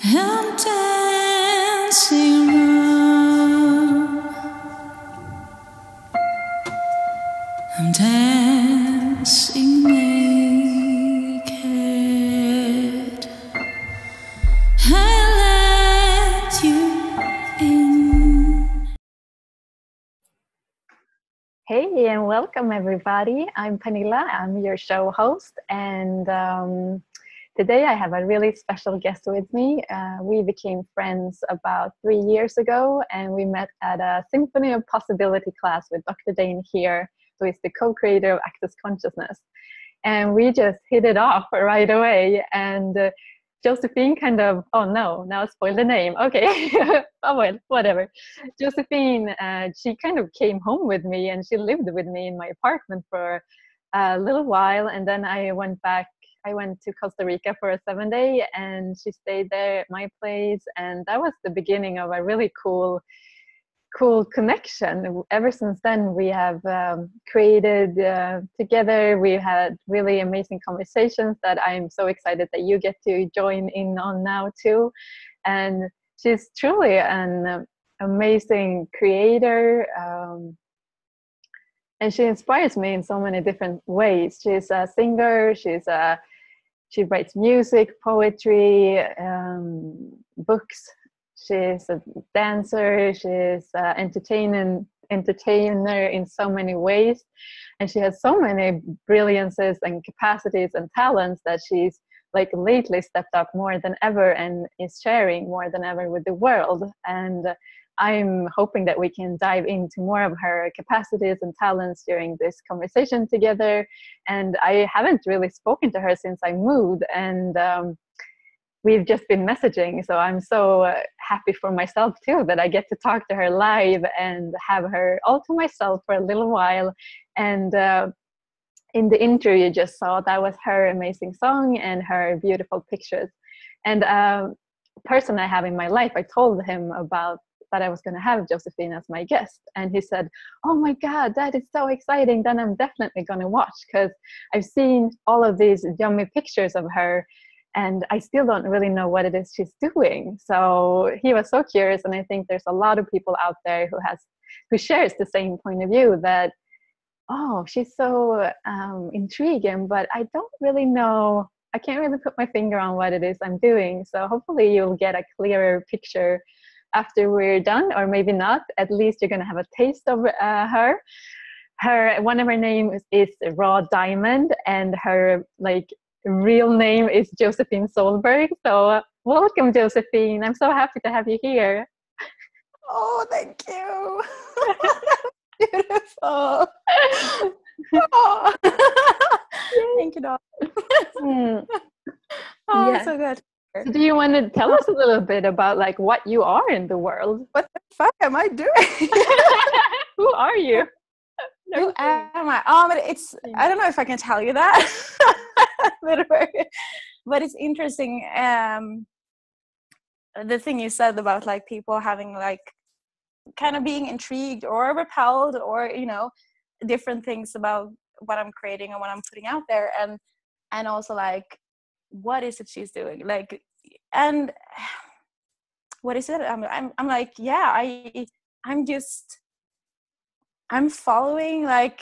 I'm dancing around. I'm dancing naked. I let you in. Hey, and welcome everybody. I'm Pernilla. I'm your show host, and today I have a really special guest with me. We became friends about 3 years ago, and we met at a Symphony of Possibility class with Dr. Dane here, who is the co-creator of Access Consciousness. And we just hit it off right away. And Josephine kind of, oh no, now I spoiled the name. Okay, oh well, whatever. Josephine, she kind of came home with me and she lived with me in my apartment for a little while. And then I went to Costa Rica for a 7-day and she stayed there at my place. And that was the beginning of a really cool connection. Ever since then, we have created together. We had really amazing conversations that I'm so excited that you get to join in on now too. And she's truly an amazing creator, and she inspires me in so many different ways. She's a singer. She writes music, poetry, books. She's a dancer, she's an entertainer in so many ways. And she has so many brilliances and capacities and talents that she's like lately stepped up more than ever and is sharing more than ever with the world. And I'm hoping that we can dive into more of her capacities and talents during this conversation together. And I haven't really spoken to her since I moved, and we've just been messaging, so I'm so happy for myself too that I get to talk to her live and have her all to myself for a little while. And in the intro you just saw, that was her amazing song and her beautiful pictures. And person I have in my life, I told him about that I was going to have Josephine as my guest, and he said, oh my god, that is so exciting, then I'm definitely going to watch, because I've seen all of these yummy pictures of her and I still don't really know what it is she's doing. So he was so curious, and I think there's a lot of people out there who shares the same point of view, that, oh, she's so intriguing, but I don't really know, I can't really put my finger on what it is I'm doing. So hopefully you'll get a clearer picture after we're done, or maybe not. At least you're going to have a taste of her. One of her names is Raw Diamond, and her real name is Josephine Solberg. So welcome, Josephine. I'm so happy to have you here. Oh, thank you. Beautiful. Oh. Thank you, Dog. Oh, yeah. So good. So do you want to tell us a little bit about what you are in the world? What the fuck am I doing? Who are you? Who am I? But I don't know if I can tell you that. But it's interesting. The thing you said about people having kind of being intrigued or repelled, or different things about what I'm creating and what I'm putting out there, and also what is it she's doing, and what is it? I'm following, I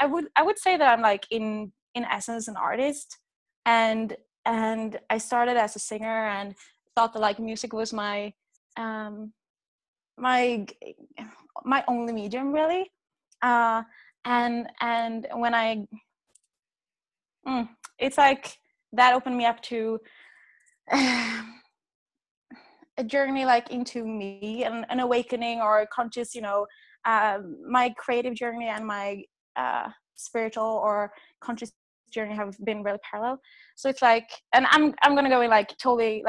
would say that I'm in essence an artist, and I started as a singer and thought that music was my my only medium, really, and when it's that opened me up to a journey into me, and an awakening or a conscious, my creative journey and my spiritual or conscious journey have been really parallel. So it's and I'm gonna go in totally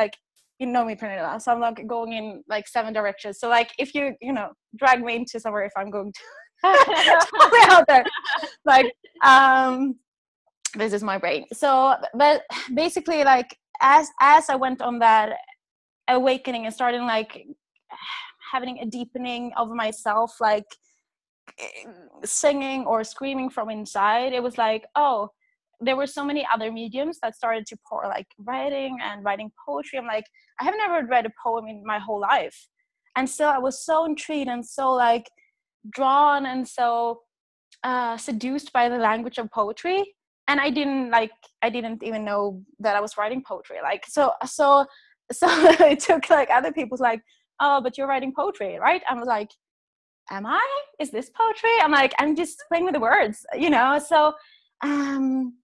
you know me, Pernilla, so I'm going in 7 directions. So if you drag me into somewhere, if I'm going to totally out there, this is my brain. So but basically as I went on that awakening and started having a deepening of myself, singing or screaming from inside, it was there were so many other mediums that started to pour, like writing and writing poetry. I'm like, I have never read a poem in my whole life, and still I was so intrigued and so like drawn and so seduced by the language of poetry. And I didn't even know that I was writing poetry. Like so it took like other people's like, oh, but you're writing poetry, right? I was like, am I? Is this poetry? I'm like, I'm just playing with the words, you know. So and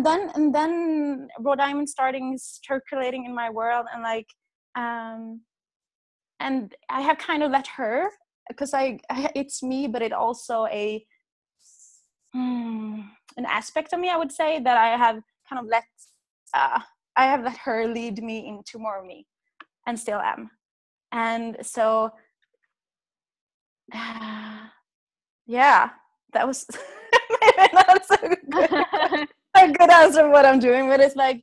then raw diamond starting circulating in my world, and like and I have kind of let her, because I it's me, but it also an aspect of me, I would say, that I have kind of let her lead me into more of me, and still am. And so yeah, that was maybe not so good, a good answer of what I'm doing, but it's like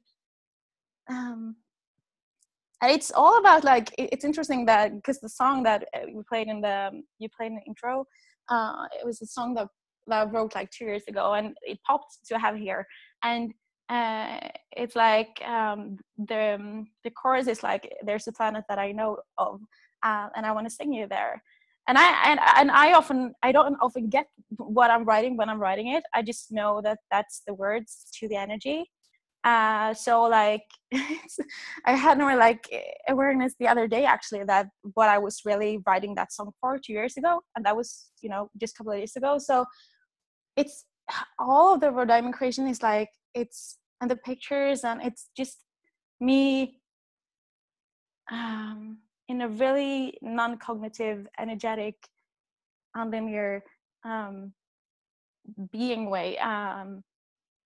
it's all about like it's interesting that because the song that you played in the intro, it was a song that I wrote like 2 years ago, and it popped to have here. And it's like the chorus is like, there's a planet that I know of, and I want to sing you there. And I don't often get what I'm writing when I'm writing it. I just know that that's the words to the energy. So like I had more like awareness the other day actually that what I was really writing that song for 2 years ago, and that was, you know, just a couple of years ago. So it's all of the raw diamond creation is like, it's, and the pictures, and it's just me in a really non-cognitive, energetic, unlinear being way,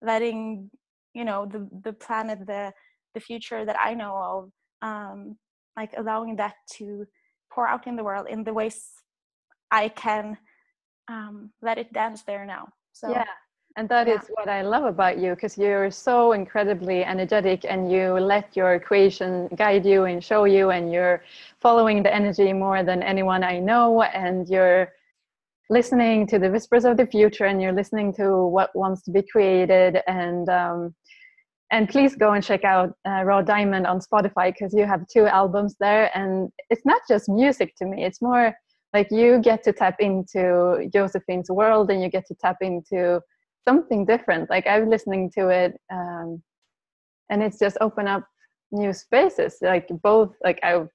letting, you know, the planet, the future that I know of, like allowing that to pour out in the world in the ways I can let it dance there now. So yeah, and that is what I love about you, because you're so incredibly energetic, and you let your creation guide you and show you, and you're following the energy more than anyone I know, and you're listening to the whispers of the future, and you're listening to what wants to be created. And please go and check out Raw Diamond on Spotify, because you have 2 albums there, and it's not just music to me, it's more like you get to tap into Josephine's world, and you get to tap into something different. Like I'm listening to it, and it's just open up new spaces, like both, like I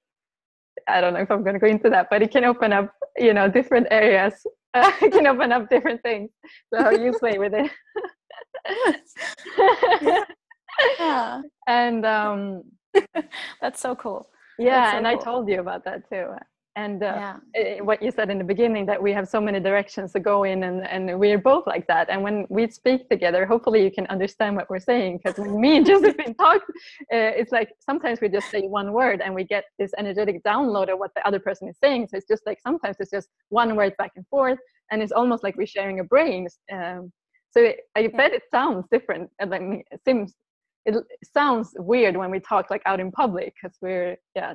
don't know if I'm going to go into that, but it can open up, you know, different areas. It can open up different things, so you play with it. yeah. And that's so cool. yeah, so and cool. I told you about that too. And what you said in the beginning, that we have so many directions to go in, and we're both like that. And when we speak together, hopefully you can understand what we're saying, because when me and Josephine talk, it's like sometimes we just say one word and we get this energetic download of what the other person is saying. So it's just like sometimes it's just one word back and forth, and it's almost like we're sharing a brain. So I bet it sounds different, and it sounds weird when we talk like out in public, because we're yeah.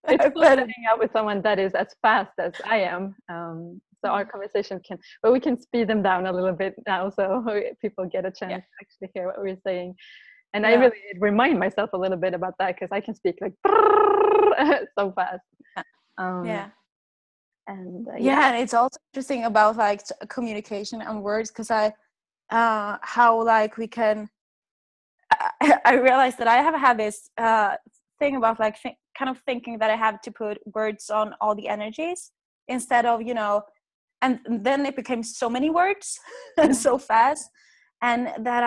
It's cool to hang out with someone that is as fast as I am. So our conversation but we can speed them down a little bit now, so people get a chance to actually hear what we're saying. And I really remind myself a little bit about that, because I can speak like so fast. And and it's also interesting about like communication and words, because how like we can I realized that I have had this thing about like kind of thinking that I have to put words on all the energies instead of, you know, and then it became so many words so fast, and that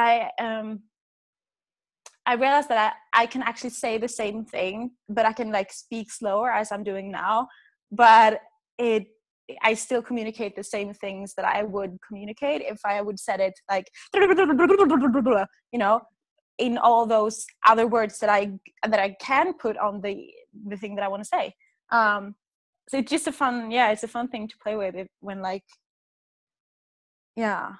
I realized that I can actually say the same thing, but I can like speak slower as I'm doing now, but I still communicate the same things that I would communicate if I would said it like, you know, in all those other words that I can put on the thing that I want to say. So it's just it's a fun thing to play with it when like, when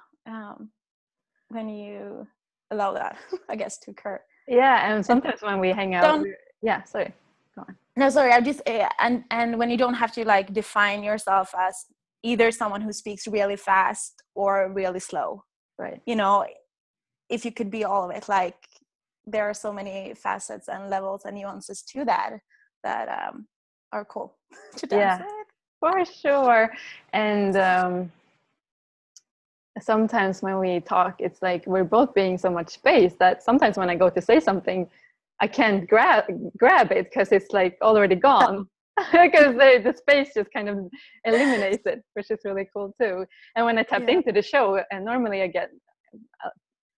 you allow that, I guess, to occur. Yeah, and sometimes when we hang out, sorry, go on. No, sorry, I just and when you don't have to like define yourself as either someone who speaks really fast or really slow. Right. You know, if you could be all of it, like there are so many facets and levels and nuances to that are cool to dance with. For sure. And sometimes when we talk, it's like we're both being so much space that sometimes when I go to say something, I can't grab it because it's like already gone. Because the space just kind of eliminates it, which is really cool too. And when I tapped into the show, and normally I get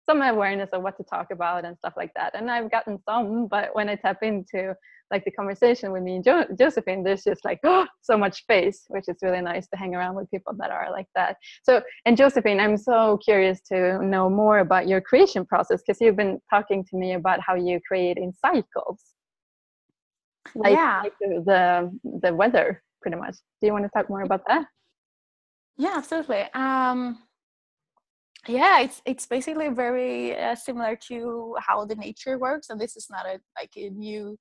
some awareness of what to talk about and stuff like that, and I've gotten some, but when I tap into like the conversation with me and Josephine, there's just like so much space, which is really nice to hang around with people that are like that. So, and Josephine, I'm so curious to know more about your creation process, because you've been talking to me about how you create in cycles, like the weather, pretty much. Do you want to talk more about that? Yeah, absolutely. Yeah, it's basically very similar to how the nature works, and this is not a new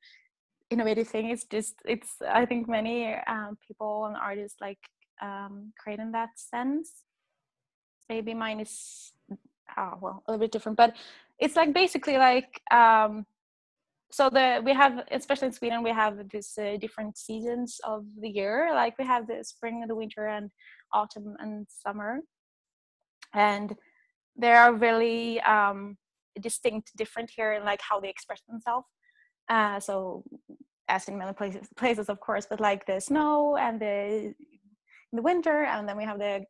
innovative thing. It's I think many people and artists like create in that sense. Maybe mine is a little bit different, but it's like basically like so we have, especially in Sweden, we have this different seasons of the year. Like we have the spring and the winter and autumn and summer, and they are really distinct, different here in like how they express themselves. So as in many places of course, but like the snow and the winter, and then we have the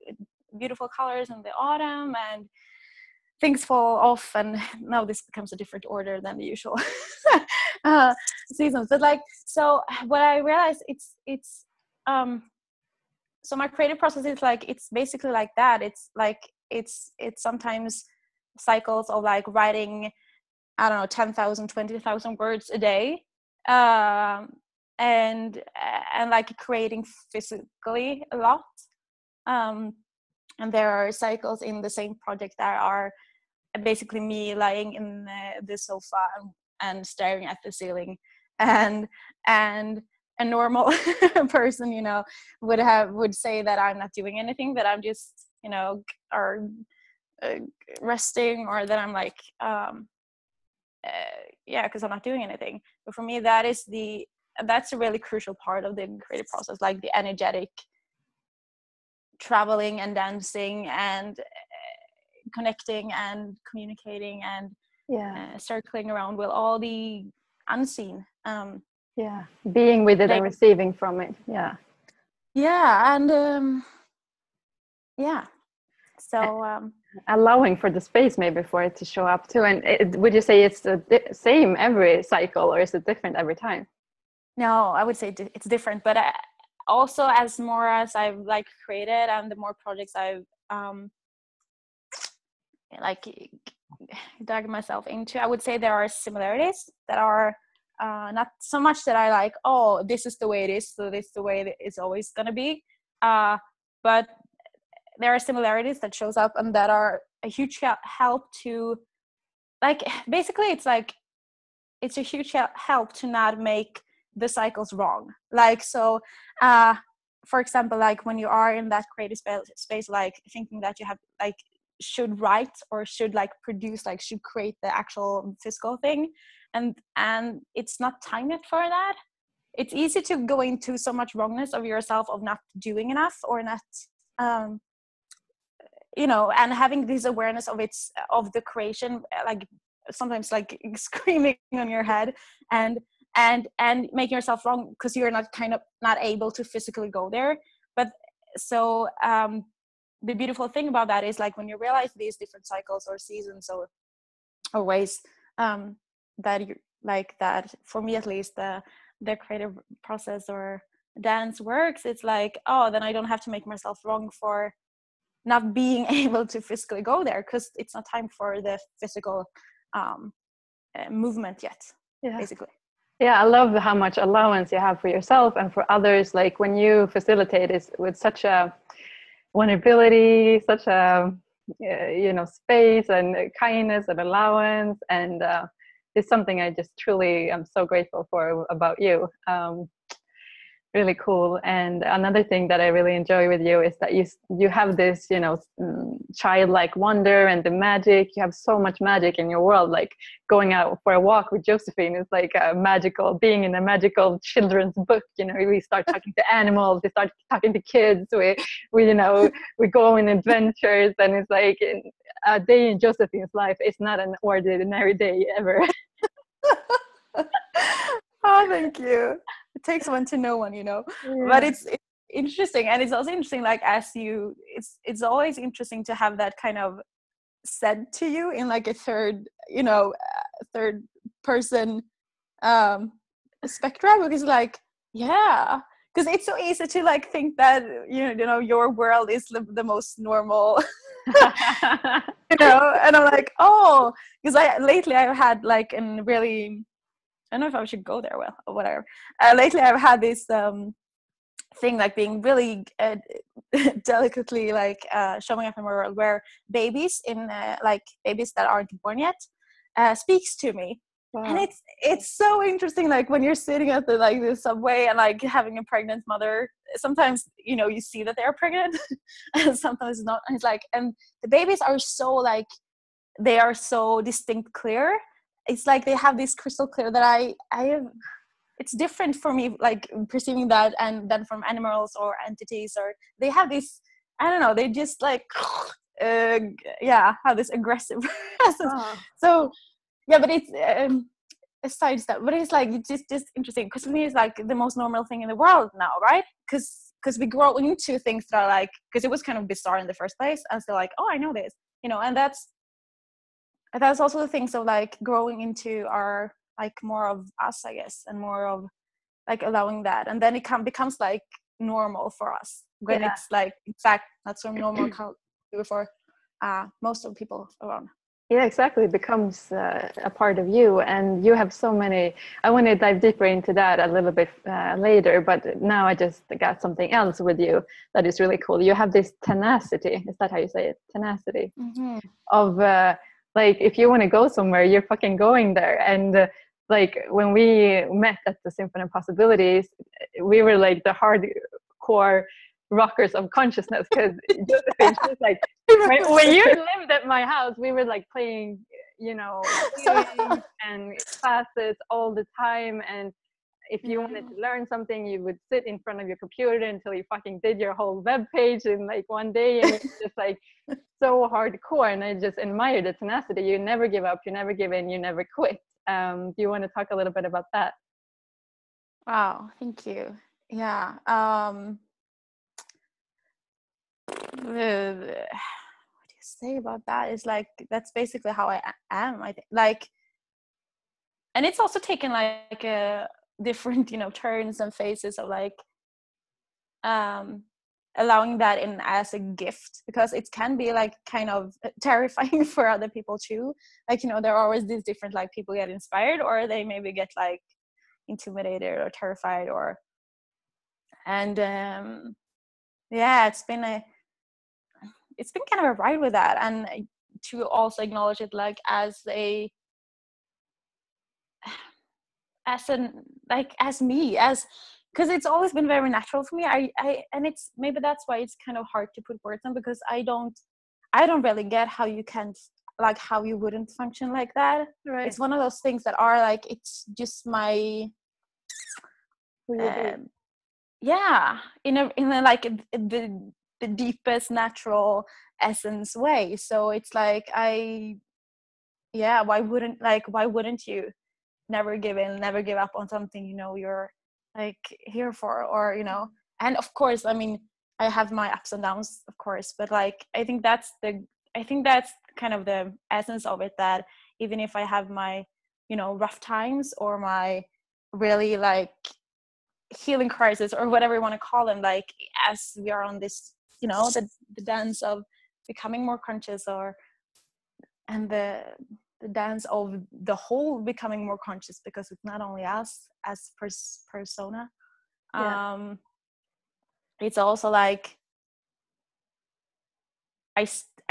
beautiful colors in the autumn, and things fall off, and now this becomes a different order than the usual seasons. But like, so what I realized, it's so my creative process is like, it's basically like that. It's like it's sometimes cycles of like writing, I don't know, 10,000, 20,000 words a day, and like creating physically a lot, and there are cycles in the same project that are basically me lying in the sofa and staring at the ceiling, and a normal person, you know, would say that I'm not doing anything, that I'm just, you know, or resting, or that I'm like because I'm not doing anything. But for me, that's a really crucial part of the creative process, like the energetic traveling and dancing and connecting and communicating and circling around with all the unseen, being with it and receiving from it, and so allowing for the space maybe for it to show up too. And would you say it's the same every cycle, or is it different every time? No, I would say it's different, but also as more as I've like created and the more projects I've like dug myself into, I would say there are similarities that are not so much that I like, oh, this is the way it is, so this is the way it's always gonna be, but there are similarities that shows up and that are a huge help to, like, basically it's like it's a huge help to not make the cycles wrong. Like, so for example, like when you are in that creative space, like thinking that you have like should write or should like produce, like should create the actual physical thing, and it's not time yet for that. It's easy to go into so much wrongness of yourself, of not doing enough, or not you know, and having this awareness of the creation, like sometimes like screaming on your head and making yourself wrong because you're not able to physically go there. But so the beautiful thing about that is like when you realize these different cycles or seasons or ways that you like, that for me at least the creative process or dance works, it's like, oh, then I don't have to make myself wrong for not being able to physically go there, because it's not time for the physical movement yet, basically. I love how much allowance you have for yourself and for others. Like when you facilitate it with such a vulnerability, such a space and kindness and allowance, and it's something I just truly am so grateful for about you. really cool. And another thing that I really enjoy with you is that you have this, you know, childlike wonder and the magic. You have so much magic in your world. Like going out for a walk with Josephine is like a magical, being in a magical children's book. You know, we start talking to animals, we start talking to kids, we you know, we go on adventures, and it's like a day in Josephine's life is not an ordinary day ever. Oh, thank you. It takes one to know one, you know. Yeah. But it's interesting, and it's also interesting. Like it's always interesting to have that kind of said to you in like a third, you know, third person spectrum, because like, yeah, because it's so easy to like think that you know your world is the most normal. You know, and I'm like, oh, because lately I've had like a really, I don't know if I should go there, well, or whatever. Lately I've had this thing like being really delicately like showing up in my world where babies like babies that aren't born yet speaks to me. Wow. And it's so interesting, like when you're sitting at the subway and like having a pregnant mother, sometimes you know you see that they're pregnant and sometimes not, and it's like, and the babies are so like, they are so distinct clear. It's like they have this crystal clear that I have, it's different for me like perceiving that and then from animals or entities, or they have this, I don't know, they just like have this aggressive presence. So yeah, but it's a side step, but it's like it's just interesting because for me it's like the most normal thing in the world now, right? Because we grow into things that are like, because it was kind of bizarre in the first place, and so like, oh, I know this, you know, and that's also the things of like growing into our like more of us, I guess, and more of like allowing that, and then it becomes like normal for us when it's like, in fact, not so normal for most of the people around. Yeah, exactly. It becomes a part of you, and you have so many. I want to dive deeper into that a little bit later, but now I just got something else with you that is really cool. You have this tenacity. Is that how you say it? Tenacity. Mm-hmm. Of like, if you want to go somewhere, you're fucking going there. And like when we met at the Symphony of Possibilities, we were like the hardcore rockers of consciousness, because Josephine, she was like, when you lived at my house, we were like playing, you know, and classes all the time. And if you wanted to learn something, you would sit in front of your computer until you fucking did your whole web page in like one day. And it's just like so hardcore. And I just admire the tenacity. You never give up, you never give in, you never quit. Do you want to talk a little bit about that? Wow, thank you. Yeah. What do you say about that? Is like, that's basically how I am, I think. Like, and it's also taken like a different, you know, turns and phases of like allowing that in as a gift, because it can be like kind of terrifying for other people too. Like, you know, there are always these different, like, people get inspired, or they maybe get like intimidated or terrified, or, and yeah, it's been kind of a ride with that, and to also acknowledge it like as me, because it's always been very natural for me. I and it's maybe that's why it's kind of hard to put words on, because I don't really get how you can't, like, how you wouldn't function like that. Right. It's one of those things that are like, it's just my yeah, in a like the deepest natural essence way. So it's like, why wouldn't you never give in, never give up on something, you know, you're like here for, or, you know. And of course, I mean, I have my ups and downs, of course, but like, I think that's kind of the essence of it, that even if I have my, you know, rough times, or my really like healing crisis, or whatever you want to call them, like, as we are on this, you know, the dance of becoming more conscious, and the dance of the whole becoming more conscious, because it's not only us as persona. It's also like I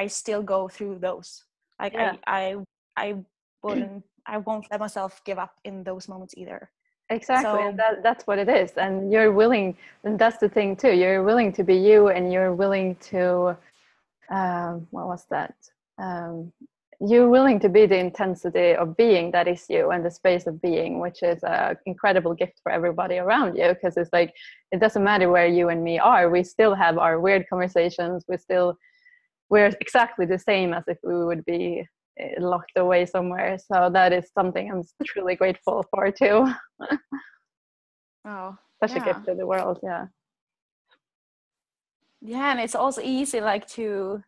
still go through those, like, I won't let myself give up in those moments either. Exactly, So and that's what it is. And you're willing, and that's the thing too. You're willing to be you, and you're willing to, what was that? Um, you're willing to be the intensity of being that is you, and the space of being, which is an incredible gift for everybody around you. Because it's like, it doesn't matter where you and me are. We still have our weird conversations. We're exactly the same as if we would be locked away somewhere. So that is something I'm truly grateful for too. oh Such a yeah. gift to the world. Yeah. Yeah, and it's also easy like to,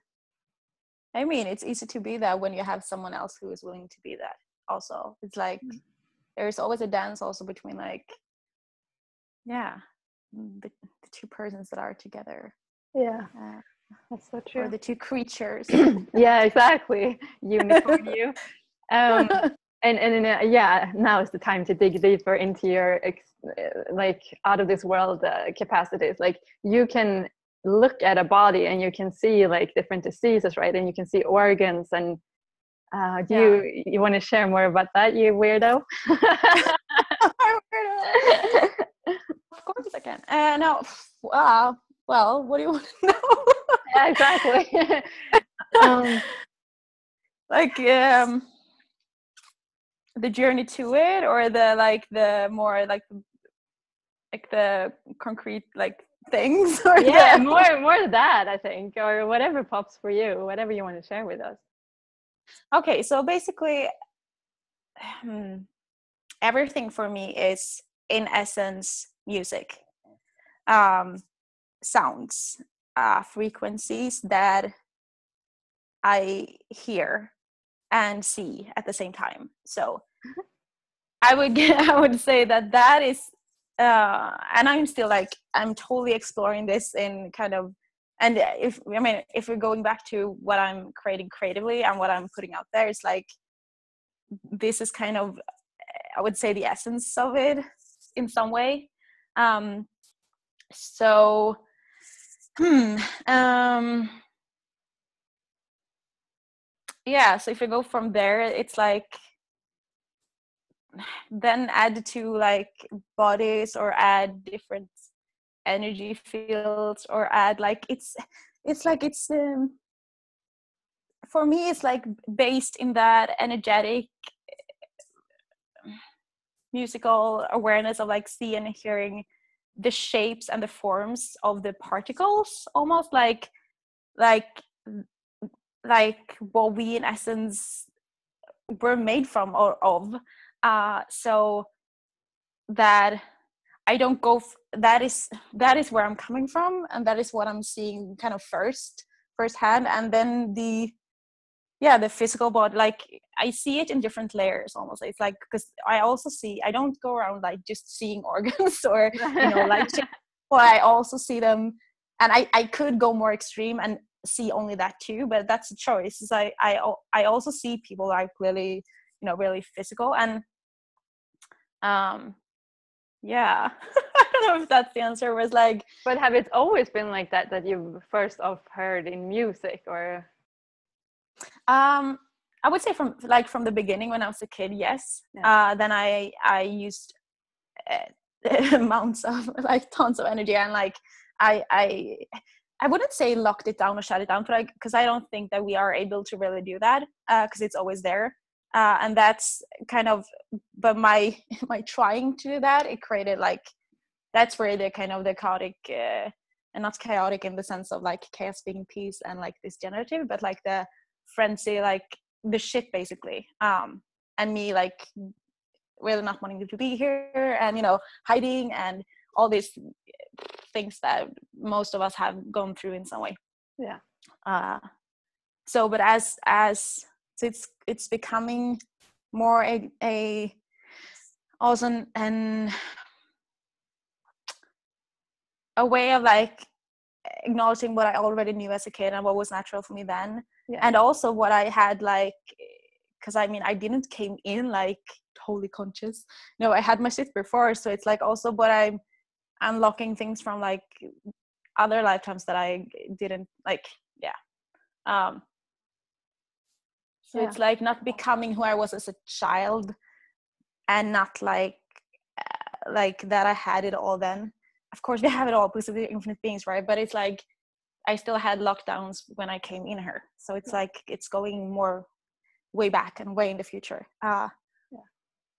I mean, it's easy to be that when you have someone else who is willing to be that also. It's like there's always a dance also between like, yeah, the two persons that are together. Yeah, Uh, that's so or true. the two creatures. Yeah, exactly. Unicorn you. And yeah, now is the time to dig deeper into your like out of this world capacities. Like you can look at a body and you can see like different diseases, right? And you can see organs. And do Yeah. you want to share more about that, you weirdo? Of course I can. No, well, what do you want to know? Yeah, exactly. Like the journey to it, or the more like the concrete like things, or yeah, more that, I think, or whatever pops for you, whatever you want to share with us. Okay, so basically everything for me is in essence music, sounds, frequencies that I hear and see at the same time. So I would say that is and I'm still like, I'm totally exploring this in kind of, and if we're going back to what I'm creating creatively and what I'm putting out there, it's like this is kind of, I would say, the essence of it in some way. So yeah, so if we go from there, it's like then add to like bodies, or add different energy fields, or add like it's for me it's like based in that energetic musical awareness of like seeing and hearing the shapes and the forms of the particles, almost like what we in essence were made from or of, so that I don't go that is where I'm coming from, and that is what I'm seeing kind of firsthand, and then the physical body, like I see it in different layers almost. It's like, because I don't go around like just seeing organs or like but I also see them, and I could go more extreme and see only that too, but that's a choice. It's like I also see people like really really physical, and yeah. I don't know if that's the answer, was like, But have it always been like that you first off heard in music, or I would say from the beginning when I was a kid, yes. Then I used amounts of like tons of energy, and like I wouldn't say locked it down or shut it down, but because I don't think that we are able to really do that, because it's always there, and that's kind of, but my trying to do that, it created like, that's where the kind of the chaotic, and not chaotic in the sense of like chaos being peace and like this generative, but like the frenzy, like the shit basically, and me like really not wanting to be here, and hiding, and all these things that most of us have gone through in some way. So but as so it's becoming more a also a way of like acknowledging what I already knew as a kid and what was natural for me then, and also what I had, like, because I didn't came in like totally conscious. No, I had my shit before, so it's like also, but I'm unlocking things from like other lifetimes that I didn't like. So it's like not becoming who I was as a child, and not like like that I had it all then. Of course we have it all because we're infinite beings, right? But it's like I still had lockdowns when I came in her, so it's like it's going more way back and way in the future,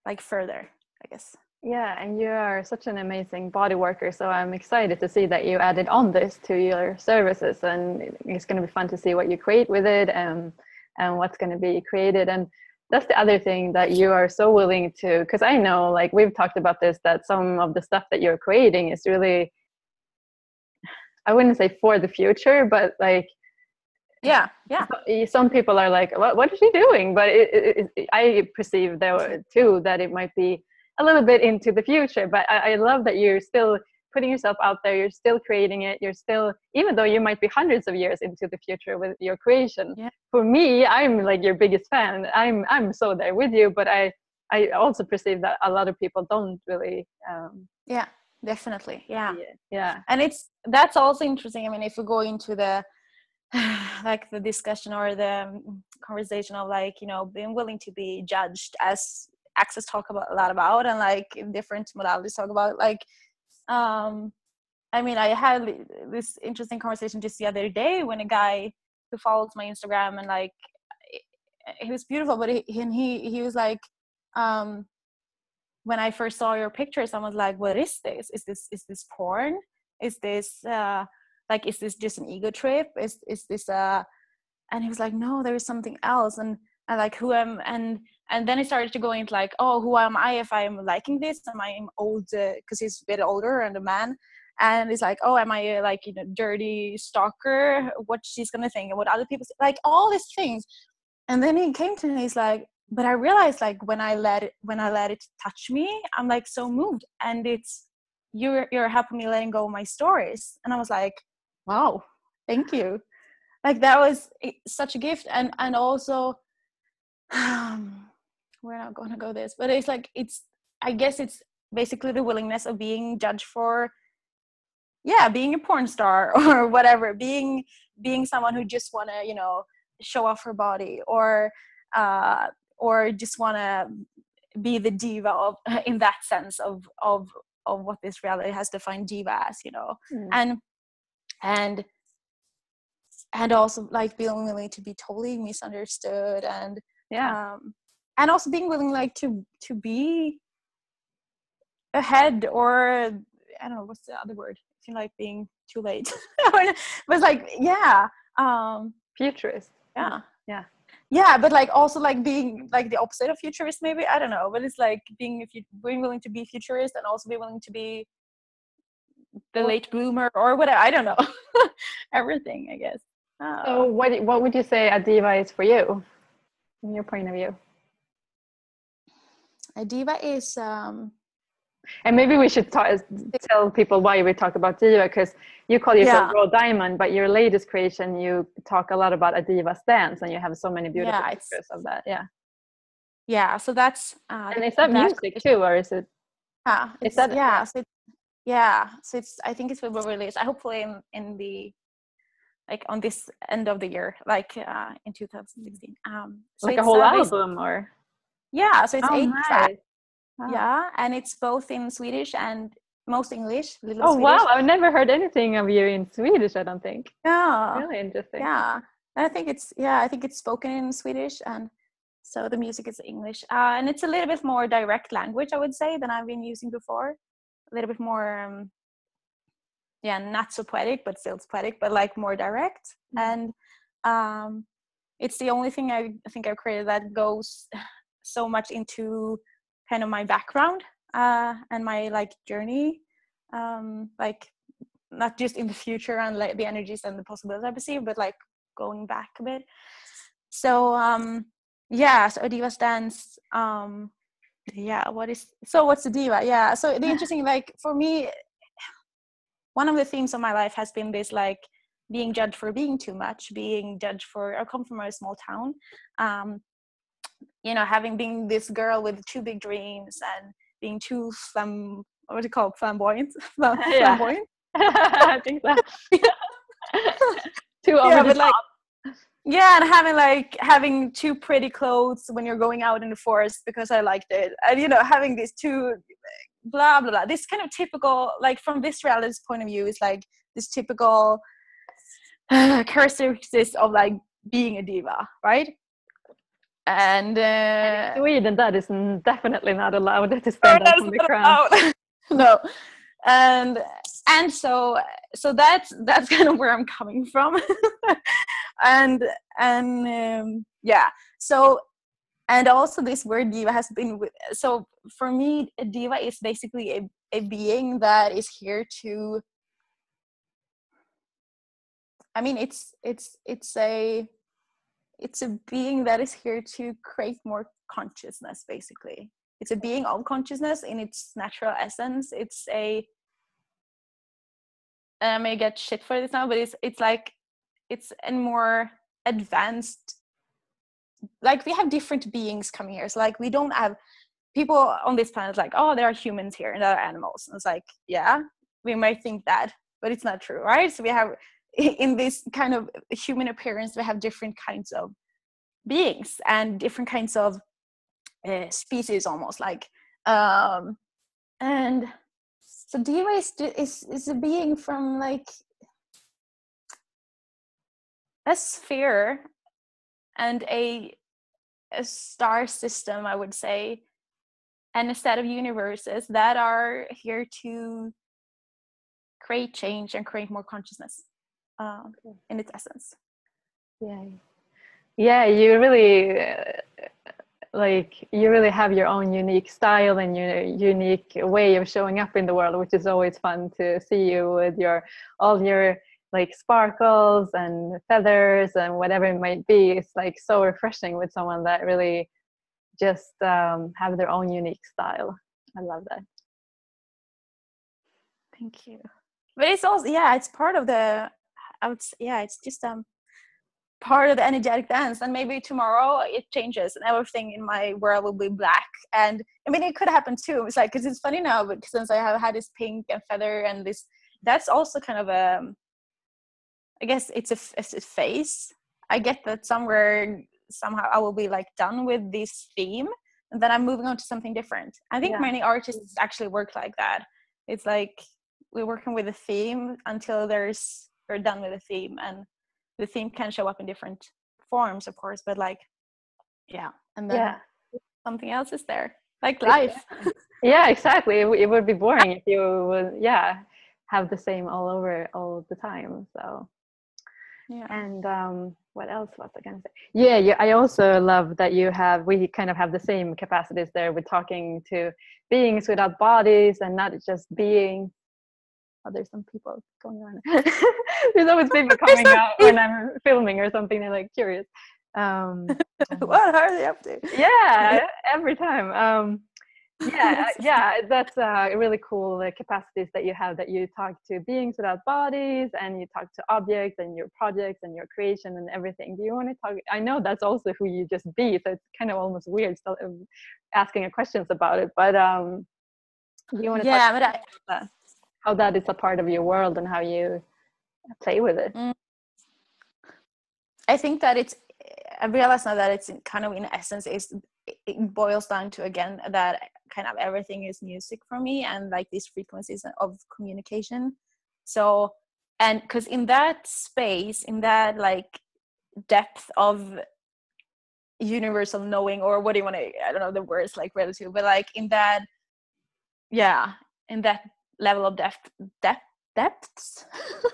like further, I guess. Yeah, and you are such an amazing body worker, so I'm excited to see that you added on this to your services, and it's going to be fun to see what you create with it, and what's going to be created. And that's the other thing that you are so willing to, because I know, like we've talked about this, that some of the stuff that you're creating is really, I wouldn't say for the future, but like some people are like, what is she doing? But I perceive though too that it might be a little bit into the future. But I love that you're still putting yourself out there, you're still creating it, you're still, even though you might be hundreds of years into the future with your creation. For me, I'm like your biggest fan. I'm so there with you, but I also perceive that a lot of people don't really definitely yeah. And that's also interesting. I mean, if we go into the like the discussion or the conversation of like, you know, being willing to be judged, as Access talk about a lot about, and like different modalities talk about, like I mean, I had this interesting conversation just the other day when a guy who follows my Instagram, and like he was beautiful, but he was like, when I first saw your pictures, I was like, what is this? Is this porn? Is this like, is this just an ego trip? Is this and he was like, no, there is something else. And I like, who am, and then he started to go into like, oh, who am I if I'm liking this? Am I old? Because he's a bit older and a man. And he's like, oh, am I like, you know, dirty stalker? What she's gonna think and what other people say, like all these things. And then he came to me, he's like, but I realized like when I let it touch me, I'm like so moved, and it's you're helping me letting go of my stories. And I was like, wow, thank you. Like that was such a gift. And also we're not going to go this, but it's like, I guess it's basically the willingness of being judged for being a porn star or whatever, being someone who just want to, you know, show off her body, or just want to be the diva of, in that sense of what this reality has defined diva as, you know. And also like being willing to be totally misunderstood, and also being willing like to be ahead, or I don't know what's the other word, I feel like being too late but like futurist. But like also like being like the opposite of futurist, maybe, I don't know, but it's like being willing to be futurist and also be willing to be the late bloomer or whatever, I don't know. Everything, I guess. So what would you say a diva is for you, from your point of view? A diva is and maybe we should tell people why we talk about diva, because you call yourself raw diamond, but your latest creation, you talk a lot about a diva stance, and you have so many beautiful pictures of that. So that's and is that music too, or is it so it's, I think it will be released hopefully in the, like on this end of the year, like in 2016, so like a whole album, or so it's 8 tracks. And it's both in Swedish and most English, little Swedish. Wow, I've never heard anything of you in Swedish, I don't think. Really interesting. And I think it's spoken in Swedish, and so the music is English, and it's a little bit more direct language, I would say, than I've been using before. A little bit more not so poetic, but still it's poetic, but like more direct. And it's the only thing I think I've created that goes so much into kind of my background and my like journey, like not just in the future and like the energies and the possibilities I perceive, but like going back a bit. So so a diva stance, what's the diva? So the interesting, like for me, one of the themes of my life has been this, like being judged for being too much, being judged for, I come from a small town, you know, having been this girl with too big dreams and being too flamboyant. Flamboyant. I think so. Too over the top. And having too pretty clothes when you're going out in the forest because I liked it, and you know, having these too blah blah blah. This kind of typical, like from this reality's point of view, is like this typical characteristics of like being a diva, right? And in Sweden, that is definitely not allowed to stand up on the crown. No. And so that's kind of where I'm coming from. and yeah, so, and also this word diva has been so for me, a diva is basically a being that is here to, I mean, it's a being that is here to create more consciousness, basically. It's a being of consciousness in its natural essence. It's a, and I may get shit for this now, but it's like, it's a more advanced, like we have different beings coming here. So like we don't have people on this planet like, oh, there are humans here and there are animals. And it's like, yeah, we might think that, but it's not true, right? So we have, in this kind of human appearance, we have different kinds of beings and different kinds of species, almost like, and so diva is a being from like a sphere and a star system, I would say, and a set of universes that are here to create change and create more consciousness in its essence. Yeah, you really you really have your own unique style and your unique way of showing up in the world, which is always fun to see you with all your like sparkles and feathers and whatever it might be. It's like so refreshing with someone that really just have their own unique style. I love that. Thank you. But it's also, yeah, it's part of the, I would say, yeah, it's just part of the energetic dance. And maybe tomorrow it changes and everything in my world will be black. And I mean, it could happen too. It's like, because it's funny now, but since I have had this pink and feather and this, that's also kind of I guess it's a phase. I get that somehow I will be like done with this theme and then I'm moving on to something different. I think many artists actually work like that. It's like we're working with a theme until we're done with the theme, and the theme can show up in different forms, of course, but like, yeah. And then something else is there, like life. Yeah, exactly. It would be boring if you would, have the same all over all the time. So, and what else was I gonna say? Yeah, I also love that we kind of have the same capacities there with talking to beings without bodies and not just beings. Oh, there's some people going on. There's always people coming out when I'm filming or something. They're like curious. What are they up to? Yeah, every time. That's really cool capacities that you have, that you talk to beings without bodies and you talk to objects and your projects and your creation and everything. Do you want to talk? I know that's also who you just be, so it's kind of almost weird still asking questions about it, but do you want to talk about how that is a part of your world and how you play with it? I think that I realize now that it's kind of in essence it boils down to, again, that kind of everything is music for me and like these frequencies of communication. So, and because in that space, in that like depth of universal knowing, or what do you want to, I don't know the words like relative, but like in that level of depths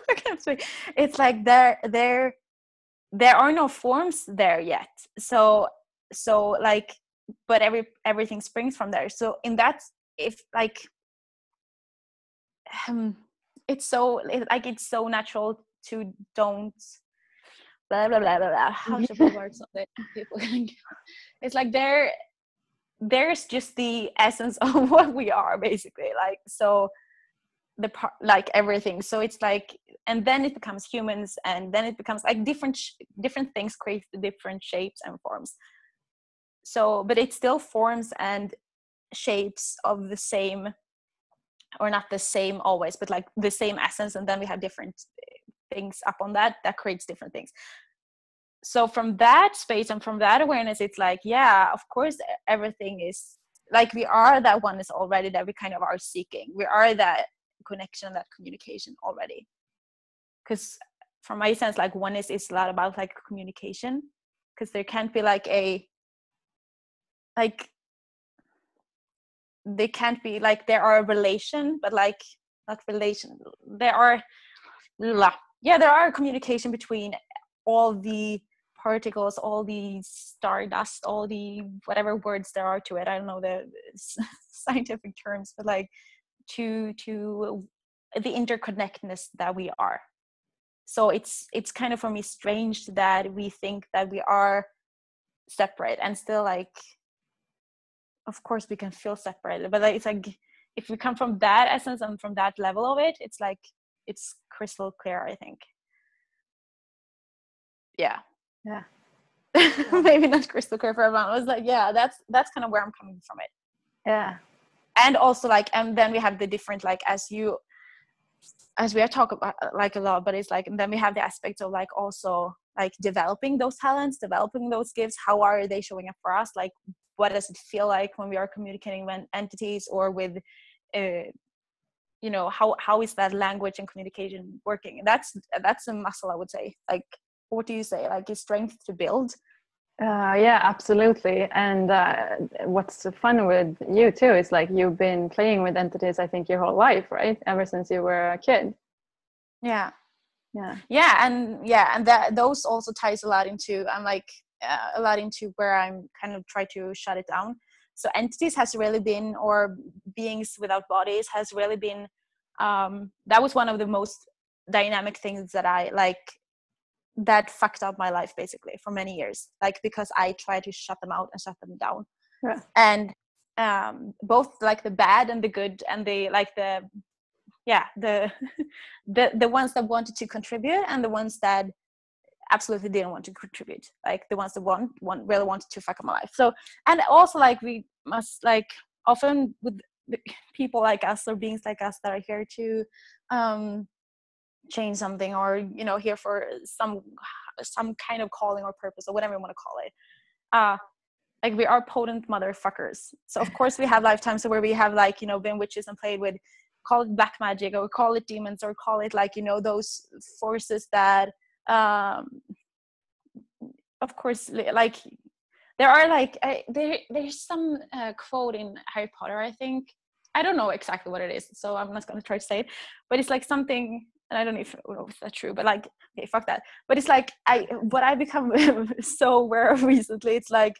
I can't say. It's like there are no forms there yet, so like, but everything springs from there. So in that, if like it's so natural to don't blah blah blah blah blah. How should I word something? People it's like there's just the essence of what we are, basically, like, so the part, like everything. So it's like, and then it becomes humans, and then it becomes like different things create different shapes and forms. So, but it's still forms and shapes of the same, or not the same always, but like the same essence, and then we have different things up on that creates different things. So from that space and from that awareness, it's like, yeah, of course everything is like we are that oneness already that we kind of are seeking. We are that connection, that communication already. Because from my sense, like oneness is a lot about like communication, because there can't be like they can't be like, there are a relation, but like not relation, there are there are communication between all the particles, all the stardust, all the whatever words there are to it, I don't know the scientific terms, but like to the interconnectedness that we are. So it's kind of for me strange that we think that we are separate, and still like, of course we can feel separated, but like, it's like if we come from that essence and from that level of it, it's like it's crystal clear, I think. Yeah maybe not crystal clear for everyone. I was like, yeah, that's kind of where I'm coming from it. Yeah. And also like, and then we have the different, like as we are talking about like a lot, but it's like, and then we have the aspects of like also like developing those talents, developing those gifts. How are they showing up for us? Like, what does it feel like when we are communicating with entities or with you know, how is that language and communication working? That's a muscle, I would say. Like, what do you say? Like, is strength to build? Yeah, absolutely. And what's fun with you too is like you've been playing with entities, I think, your whole life, right? Ever since you were a kid. Yeah. And that those also ties a lot into, I'm like a lot into where I'm kind of try to shut it down. So entities has really been, or beings without bodies has really been, that was one of the most dynamic things that I like, that fucked up my life basically for many years, like because I tried to shut them out and shut them down. Yeah. And both like the bad and the good, and the like the ones that wanted to contribute and the ones that absolutely didn't want to contribute, like the ones that really wanted to fuck up my life. So, and also like we must like often with people like us or beings like us that are here to change something, or you know, here for some kind of calling or purpose or whatever you want to call it, like we are potent motherfuckers. So of course we have lifetimes where we have like, you know, been witches and played with, call it black magic or call it demons or call it like, you know, those forces that of course like there are like there's some quote in Harry Potter, I think, I don't know exactly what it is, so I'm not going to try to say it, but it's like something, and I don't know if that's true, but like, okay, fuck that. But it's like what I become so aware of recently, it's like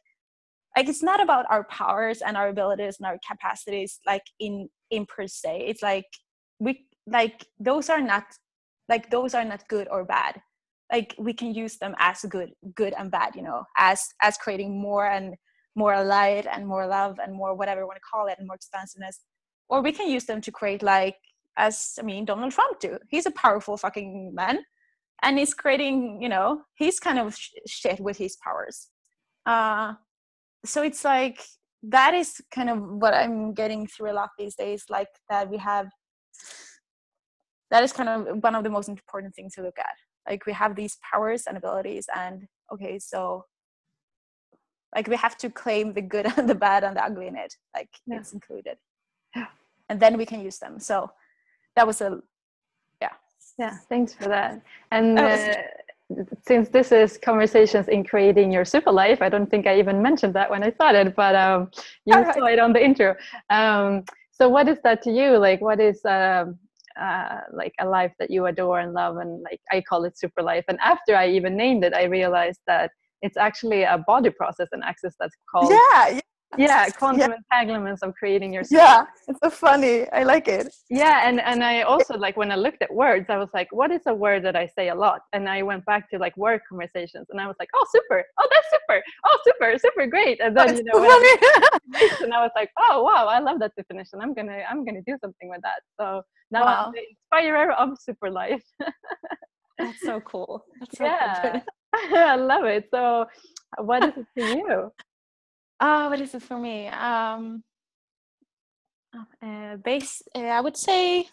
it's not about our powers and our abilities and our capacities like in per se. It's like we like those are not good or bad. Like we can use them as good and bad, you know, as creating more and more light and more love and more whatever you want to call it, and more expansiveness. Or we can use them to create like, Donald Trump do. He's a powerful fucking man, and he's creating, you know, he's kind of shit with his powers. So it's like, that is kind of what I'm getting through a lot these days, like that is kind of one of the most important things to look at. Like we have these powers and abilities, and okay, so like we have to claim the good and the bad and the ugly in it, like it's included, and then we can use them. So that was thanks for that. And since this is conversations in creating your super life, I don't think I even mentioned that when I started, but you saw it on the intro. So what is that to you? Like, what is like a life that you adore and love? And like, I call it super life. And after I even named it, I realized that it's actually a body process and access that's called quantum entanglements of creating your super life. It's so funny. I like it. And I also, like, when I looked at words, I was like, what is a word that I say a lot? And I went back to like work conversations, and I was like, oh, super, oh, that's super, oh, super great. And then, you know, and I was like, oh wow, I love that definition. I'm gonna do something with that. So now I'm the inspirer of super life. That's so cool. That's so cool. I love it. So what is it for you? What is it for me? I would say,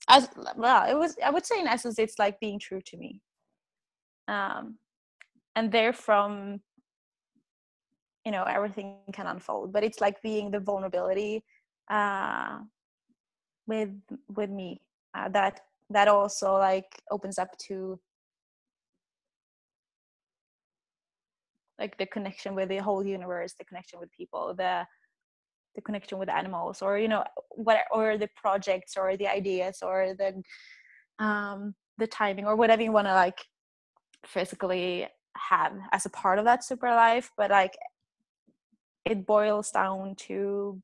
I would say in essence, it's like being true to me. And therefrom, you know, everything can unfold. But it's like being the vulnerability with me, that also like opens up to like the connection with the whole universe, the connection with people, the connection with animals, or you know, what, or the projects or the ideas or the timing or whatever you want to like physically have as a part of that super life. But like it boils down to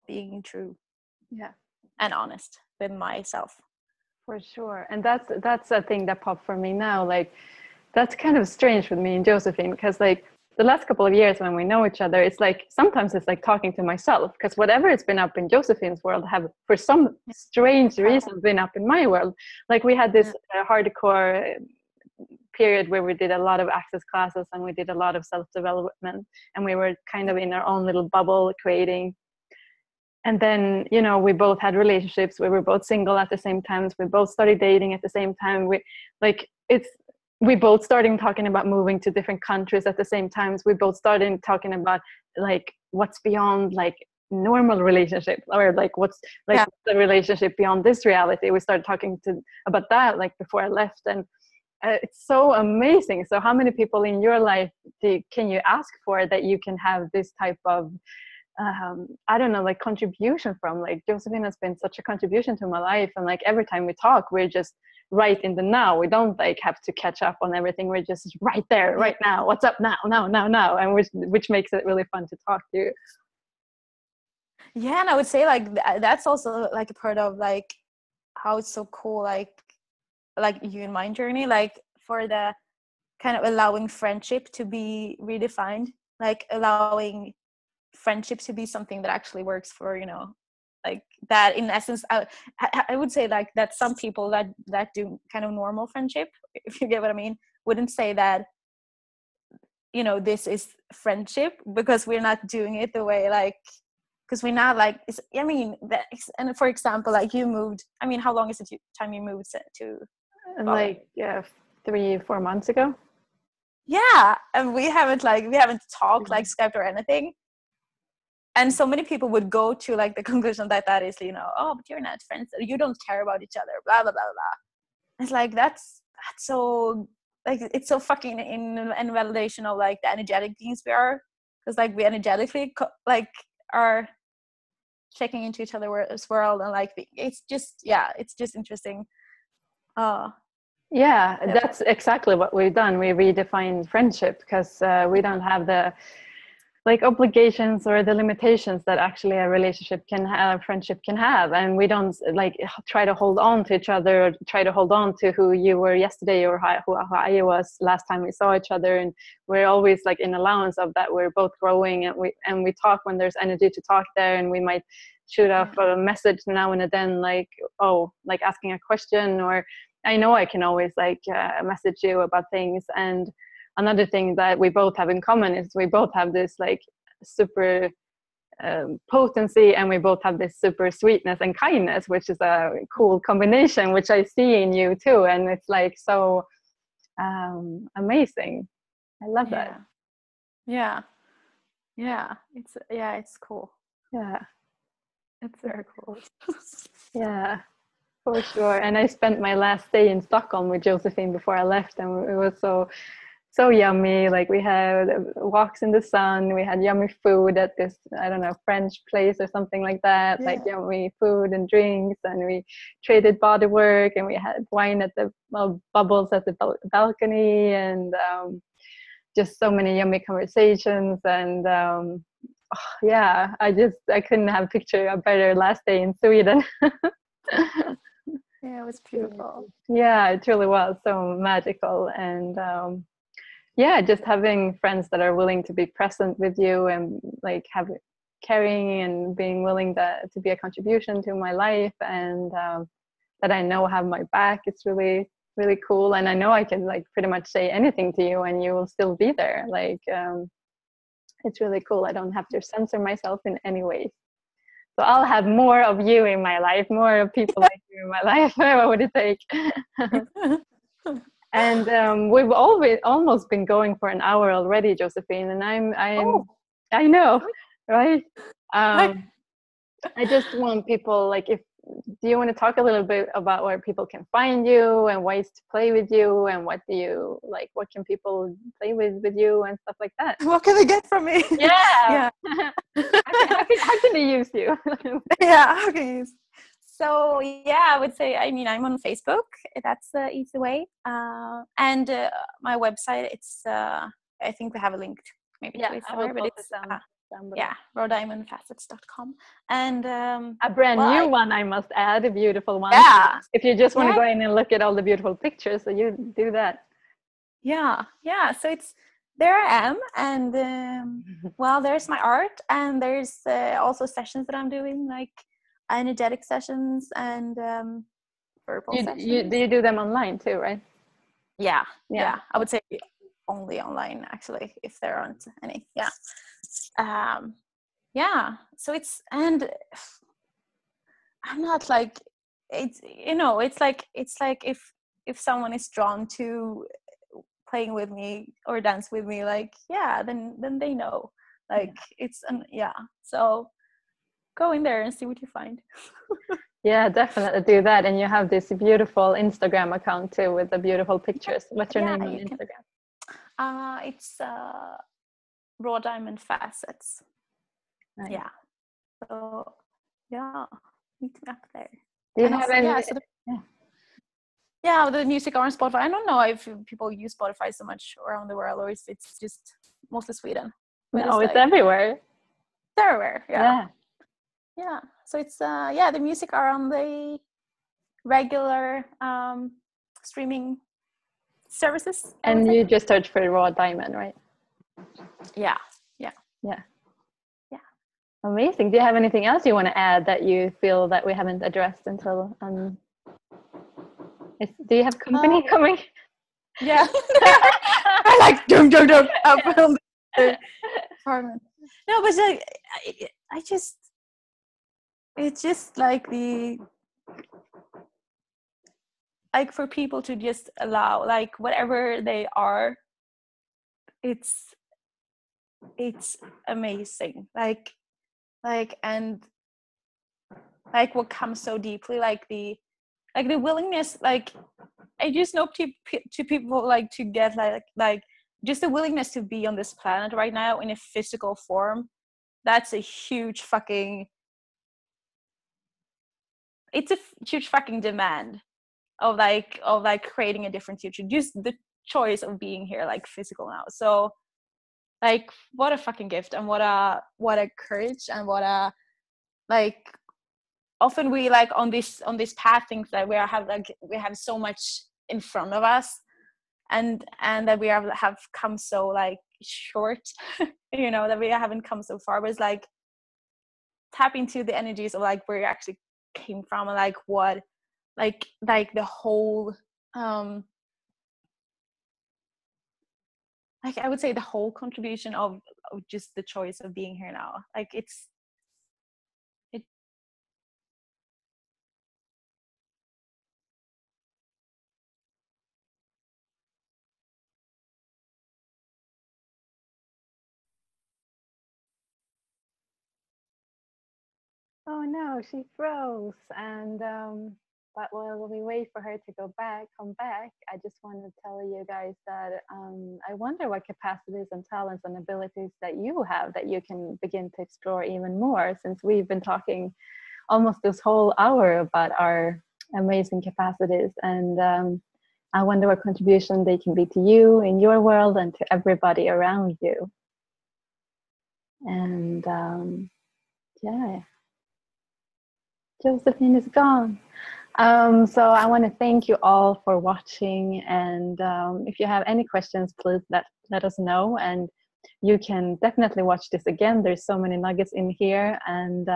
being true, Yeah, and honest with myself. for sure. And that's a thing that popped for me now. Like, that's kind of strange with me and Josephine, because like the last couple of years when we know each other, it's like sometimes it's like talking to myself, because whatever it's been up in Josephine's world have for some strange reason been up in my world. Like we had this hardcore period where we did a lot of access classes and we did a lot of self-development, and we were kind of in our own little bubble creating. And then, you know, we both had relationships. We were both single at the same time. We both started dating at the same time. We both started talking about moving to different countries at the same time. We both started talking about like what's beyond like normal relationship, or like what's like the relationship beyond this reality. We started talking about that like before I left. And it's so amazing. So how many people in your life can you ask for that you can have this type of I don't know, like contribution from? Like Josephine has been such a contribution to my life, and like every time we talk, we're just right in the now. We don't like have to catch up on everything. We're just right there, right now. What's up now, and which makes it really fun to talk to you. Yeah, and I would say like that's also like a part of like how it's so cool, like you and my journey, like for the kind of allowing friendship to be redefined, like allowing friendship to be something that actually works for, you know, like that in essence. I would say like that some people that do kind of normal friendship, if you get what I mean, wouldn't say that, you know, this is friendship, because we're not doing it the way like, because we're not like, I mean that. And for example, like you moved, I mean, how long is it time you moved to like 3-4 months ago? Yeah, and we haven't talked like Skyped or anything. And so many people would go to like the conclusion that is, you know, oh, but you're not friends, you don't care about each other, blah blah blah blah. It's like that's so like, it's so fucking in validation of like the energetic beings we are, because like we energetically like are checking into each other's world, and like it's just interesting. Yeah, that's exactly what we've done. We redefined friendship, because we don't have the like obligations or the limitations that actually a relationship can have, a friendship can have. And we don't like try to hold on to each other, or try to hold on to who you were yesterday, or who I was last time we saw each other. And we're always like in allowance of that. We're both growing, and we talk when there's energy to talk there. And we might shoot off a message now and then, like, oh, like asking a question, or I know I can always like message you about things. And another thing that we both have in common is we both have this like super potency, and we both have this super sweetness and kindness, which is a cool combination, which I see in you too. And it's like so amazing. I love that. Yeah, it's cool. Yeah, It's very cool. yeah, for sure. And I spent my last day in Stockholm with Josephine before I left, and it was so yummy. Like we had walks in the sun, we had yummy food at this, I don't know, French place or something like that. Like yummy food and drinks, and we traded body work, and we had wine at the bubbles at the balcony, and just so many yummy conversations. And I couldn't have pictured a better last day in Sweden. Yeah, it was beautiful. Yeah, it truly was so magical. And just having friends that are willing to be present with you, and like caring and being willing to be a contribution to my life, and that I know have my back. It's really, really cool. And I know I can like pretty much say anything to you and you will still be there. Like it's really cool. I don't have to censor myself in any way. So I'll have more of you in my life, more of people like you in my life. What would it take? And we've almost been going for an hour already, Josephine. And I'm I know, right? Like, I just want people, like, if do you want to talk a little bit about where people can find you and ways to play with you, and what do you like? What can people play with you and stuff like that? what can they get from me? Yeah. Yeah. How can they use you? Yeah. Okay. So yeah, I would say, I mean, I'm on Facebook. That's the easy way. And my website, it's I think we have a link maybe to Yeah, it I will somewhere, but post it it's down below. yeah, rawdiamondfacets.com. And A brand well, new one, I must add, a beautiful one. yeah, If you just want to yeah, go in and look at all the beautiful pictures, so you do that. yeah. So it's there I am, and well, there's my art, and there's also sessions that I'm doing, like energetic sessions and verbal Do sessions. you do them online too, right? Yeah, Yeah. yeah. I would say only online, actually, if there aren't any. Yeah. Um, yeah. So it's, and I'm not like, it's, it's like if someone is drawn to playing with me or dance with me, like, yeah, then they know, like, it's yeah. So go in there and see what you find. Yeah, definitely do that. And you have this beautiful Instagram account too with the beautiful pictures. What's your Yeah, name on you can. Instagram? It's raw diamond facets. Nice. Yeah. So yeah, meet me up there. Do you And have also, yeah, any? so Yeah. yeah, the music are on Spotify. I don't know if people use Spotify so much around the world, or if it's just mostly Sweden. But No, it's it's like everywhere. everywhere. Yeah. Yeah. Yeah. So it's yeah, the music are on the regular streaming services, I would And say. you just search for raw diamond, right? Yeah. Yeah. Yeah. Yeah. Amazing. Do you have anything else you want to add that you feel that we haven't addressed until do you have company coming? Yeah. I like dum dum dum up on the apartment. No, but like, I just, it's just like like for people to just allow, like, whatever they are, it's amazing, like and like what comes so deeply, like the willingness, like I just know to people, like, to get like just the willingness to be on this planet right now in a physical form. That's a huge fucking, it's a huge fucking demand of like creating a different future, just the choice of being here, like, physical now. So like, what a fucking gift, and what a courage, and what a, like, often we, like, on this path, think that we have so much in front of us, and that we have come so, like, short, that we haven't come so far. But it's like, tap into the energies of, like, where you actually came from, and like what, like the whole like, I would say the whole contribution of just the choice of being here now. Like, it Oh no, she froze. And but while we wait for her to come back, I just want to tell you guys that I wonder what capacities and talents and abilities that you have that you can begin to explore even more, since we've been talking almost this whole hour about our amazing capacities. And I wonder what contribution they can be to you in your world and to everybody around you. And yeah, Josephine is gone. So I want to thank you all for watching. And if you have any questions, please let us know. And you can definitely watch this again. There's so many nuggets in here. And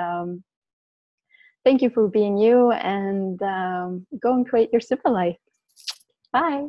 thank you for being you. And go and create your super life. Bye.